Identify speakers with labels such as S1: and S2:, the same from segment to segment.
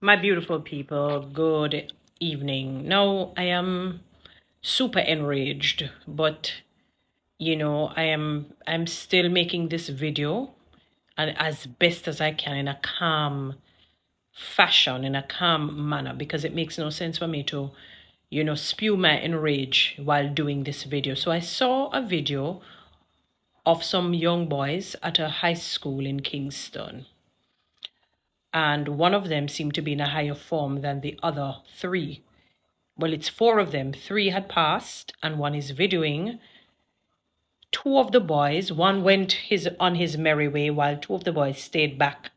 S1: My beautiful people, good evening. Now, I am super enraged, but I'm still making this video and as best as I can in a calm fashion, in a calm manner, because it makes no sense for me to, spew my enrage while doing this video. So I saw a video of some young boys at a high school in Kingston, and one of them seemed to be in a higher form than the other three. Well, it's four of them. Three had passed, and one is videoing. Two of the boys, one went on his merry way, while two of the boys stayed back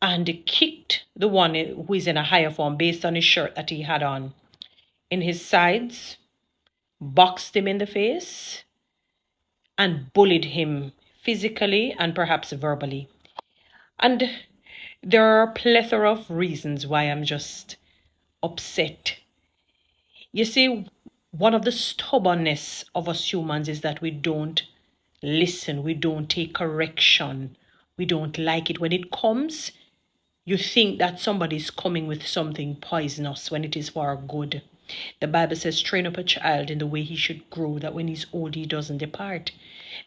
S1: and kicked the one who is in a higher form based on his shirt that he had on in his sides, boxed him in the face, and bullied him physically and perhaps verbally. And there are a plethora of reasons why I'm just upset. You see, one of the stubbornness of us humans is that we don't listen, we don't take correction, we don't like it. When it comes, you think that somebody's coming with something poisonous when it is for our good. The Bible says, train up a child in the way he should grow, that when he's old, he doesn't depart.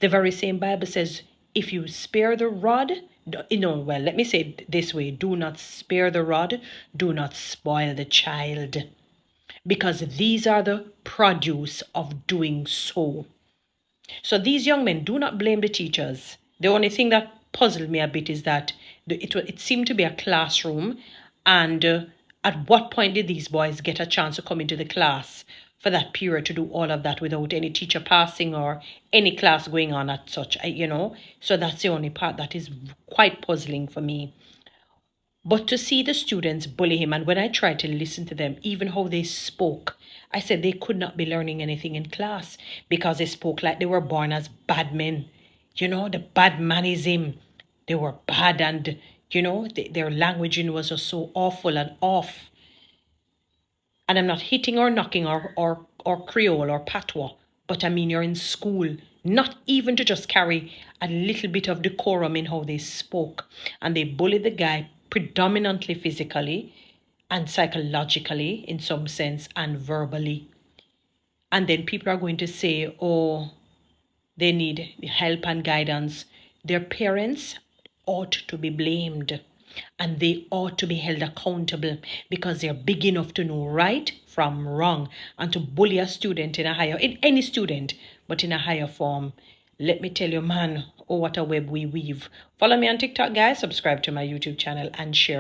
S1: The very same Bible says, if you spare the rod, let me say it this way, do not spare the rod, do not spoil the child, because these are the produce of doing so. So these young men, do not blame the teachers. The only thing that puzzled me a bit is that it seemed to be a classroom, and at what point did these boys get a chance to come into the class for that period to do all of that without any teacher passing or any class going on at such, So that's the only part that is quite puzzling for me. But to see the students bully him, and when I tried to listen to them, even how they spoke, I said they could not be learning anything in class because they spoke like they were born as bad men. The bad manism. They were bad, and, their languaging was just so awful and off. And I'm not hitting or knocking or Creole or patois, but I mean, you're in school, not even to just carry a little bit of decorum in how they spoke. And they bullied the guy predominantly physically and psychologically in some sense and verbally. And then people are going to say, oh, they need help and guidance. Their parents ought to be blamed, and they ought to be held accountable because they're big enough to know right from wrong. And to bully a student in any student, but in a higher form, let me tell you, man, oh, what a web we weave. Follow me on TikTok, guys. Subscribe to my YouTube channel and share.